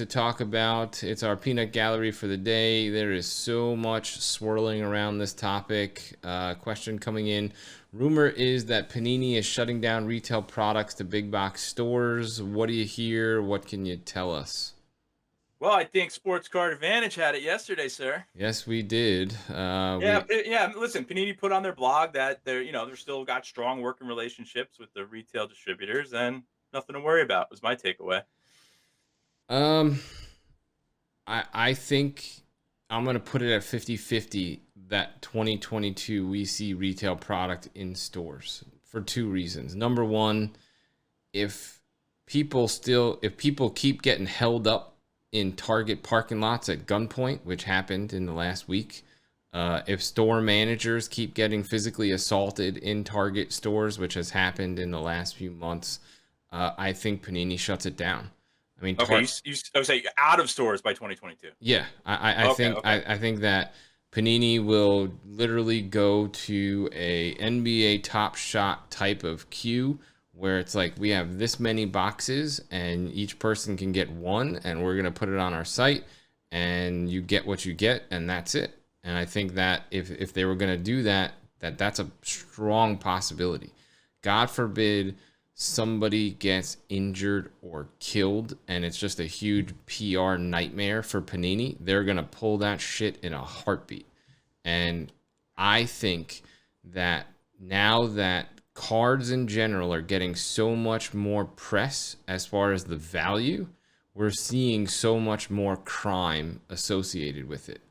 to talk about. It's our peanut gallery for the day. There is so much swirling around this topic. Question coming in. Rumor is that Panini is shutting down retail products to big box stores. What do you hear? What can you tell us? Well, I think Sports Card Advantage had it yesterday, sir. Yes, we did. Yeah, yeah. Listen, Panini put on their blog that they're still got strong working relationships with the retail distributors, and nothing to worry about. Was my takeaway. um I think I'm going to put it at 50-50 that 2022 we see retail product in stores for two reasons. Number one, if if people keep getting held up in Target parking lots at gunpoint, which happened in the last week, if store managers keep getting physically assaulted in Target stores, which has happened in the last few months, I think Panini shuts it down. I mean, Okay, I would say out of stores by 2022. yeah, I Okay, think okay. I think that Panini will literally go to a NBA Top Shot type of queue where it's like we have this many boxes and each person can get one, and we're gonna put it on our site, and you get what you get, and that's it. And I think that if they were gonna do that, that's a strong possibility. God forbid somebody gets injured or killed and it's just a huge PR nightmare for Panini, they're going to pull that shit in a heartbeat. And I think that now that cards in general are getting so much more press as far as the value, we're seeing so much more crime associated with it.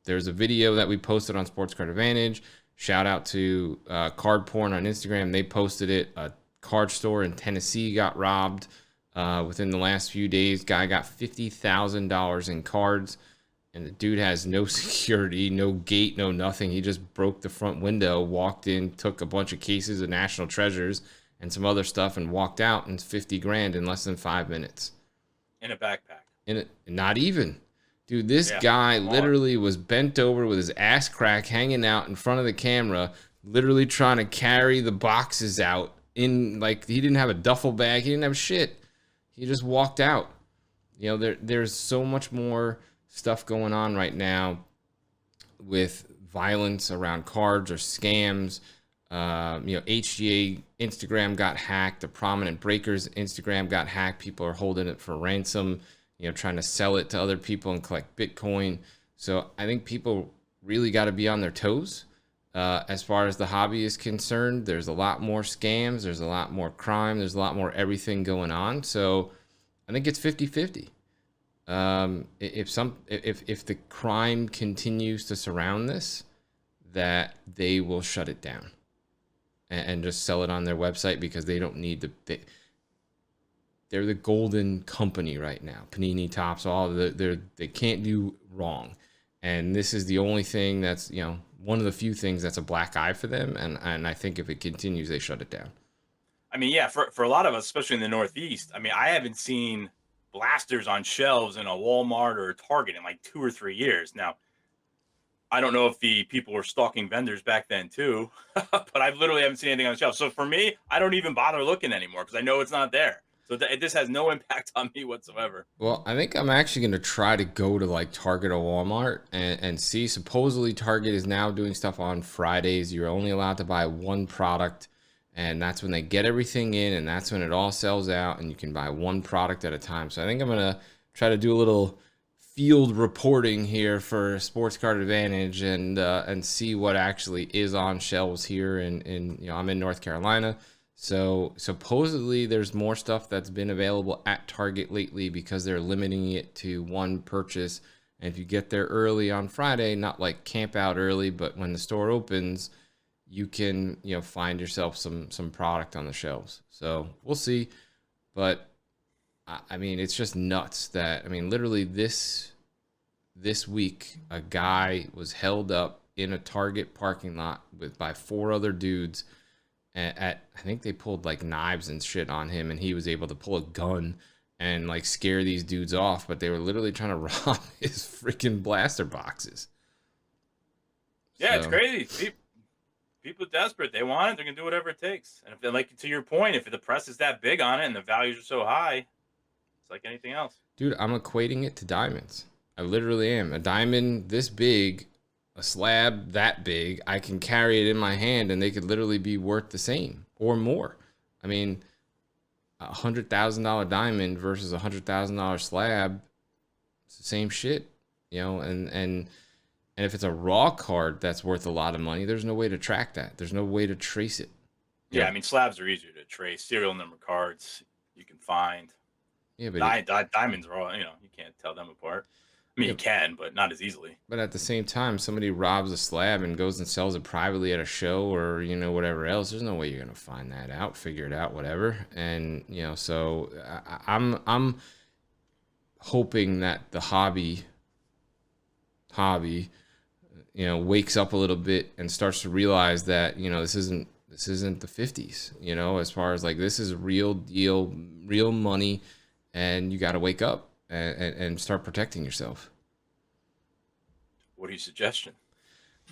There's a video that we posted on Sports Card Advantage. Shout out to Card Porn on Instagram. They posted it. A card store in Tennessee got robbed within the last few days. Guy got $50,000 in cards, and the dude has no security, no gate, no nothing. He just broke the front window, walked in, took a bunch of cases of National Treasures and some other stuff, and walked out, and 50 grand in less than 5 minutes. In a backpack. In it, not even. Dude, this Yeah, guy smaller. literally was bent over with his ass crack hanging out in front of the camera, literally trying to carry the boxes out in like he didn't have a duffel bag, he didn't have shit. He just walked out. There's so much more stuff going on right now with violence around cards or scams. HGA Instagram got hacked. The Prominent Breakers Instagram got hacked. People are holding it for ransom, trying to sell it to other people and collect Bitcoin. So I think people really got to be on their toes. As far as the hobby is concerned, there's a lot more scams. There's a lot more crime. There's a lot more everything going on. So I think it's 50-50. If the crime continues to surround this, that they will shut it down and just sell it on their website because they don't need they're the golden company right now. Panini, Topps, they can't do wrong, and this is the only thing that's one of the few things that's a black eye for them. And I think if it continues, they shut it down. I mean, yeah, for a lot of us, especially in the Northeast. I mean, I haven't seen blasters on shelves in a Walmart or a Target in like 2 or 3 years now. I don't know if the people were stalking vendors back then too, but I literally haven't seen anything on the shelf. So for me, I don't even bother looking anymore because I know it's not there. So this has no impact on me whatsoever. Well, I think I'm actually going to try to go to like Target or Walmart and see. Supposedly, Target is now doing stuff on Fridays. You're only allowed to buy one product, and that's when they get everything in, and that's when it all sells out, and you can buy one product at a time. So I think I'm going to try to do a little field reporting here for Sports Card Advantage and see what actually is on shelves here. In I'm in North Carolina. So supposedly there's more stuff that's been available at Target lately because they're limiting it to one purchase. And if you get there early on Friday, not like camp out early, but when the store opens, you can find yourself some product on the shelves. So we'll see. But I mean, it's just nuts that literally this week a guy was held up in a Target parking lot by four other dudes. I think they pulled like knives and shit on him, and he was able to pull a gun and like scare these dudes off, but they were literally trying to rob his freaking blaster boxes. Yeah, it's So crazy. People desperate. They want it. They're gonna do whatever it takes. And if they like to your point, if the press is that big on it and the values are so high, it's like anything else. Dude, I'm equating it to diamonds. I literally am. A diamond this big, a slab that big, I can carry it in my hand and they could literally be worth the same or more. I mean, $100,000 diamond versus $100,000 slab, it's the same shit, you know. And if it's a raw card that's worth a lot of money, there's no way to track that. There's no way to trace it. Yeah, I mean, slabs are easier to trace. Serial number cards you can find. Yeah, but Diamonds are all, you can't tell them apart. I mean, yeah, you can, but not as easily. but at the same time, somebody robs a slab and goes and sells it privately at a show or whatever else. There's no way you're gonna find that out, figure it out, whatever. And so I'm hoping that the hobby wakes up a little bit and starts to realize that this isn't the 50s, as far as like this is real deal, real money, and you got to wake up and start protecting yourself. What are your suggestion?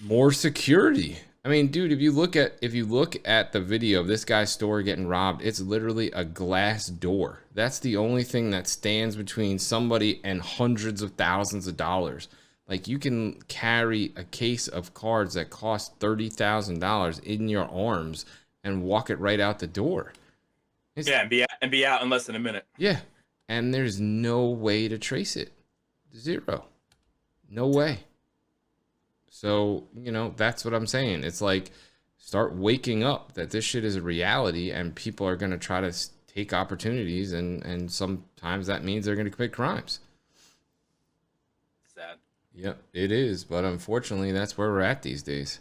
More security. I mean, dude, if you look at the video of this guy's store getting robbed, it's literally a glass door. That's the only thing that stands between somebody and hundreds of thousands of dollars. Like, you can carry a case of cards that cost $30,000 in your arms and walk it right out the door. Yeah, and be out in less than a minute. Yeah, and there's no way to trace it. Zero. No way. So, that's what I'm saying. It's like, start waking up that this shit is a reality and people are going to try to take opportunities, and sometimes that means they're going to commit crimes. Sad. Yep, it is. But unfortunately, that's where we're at these days.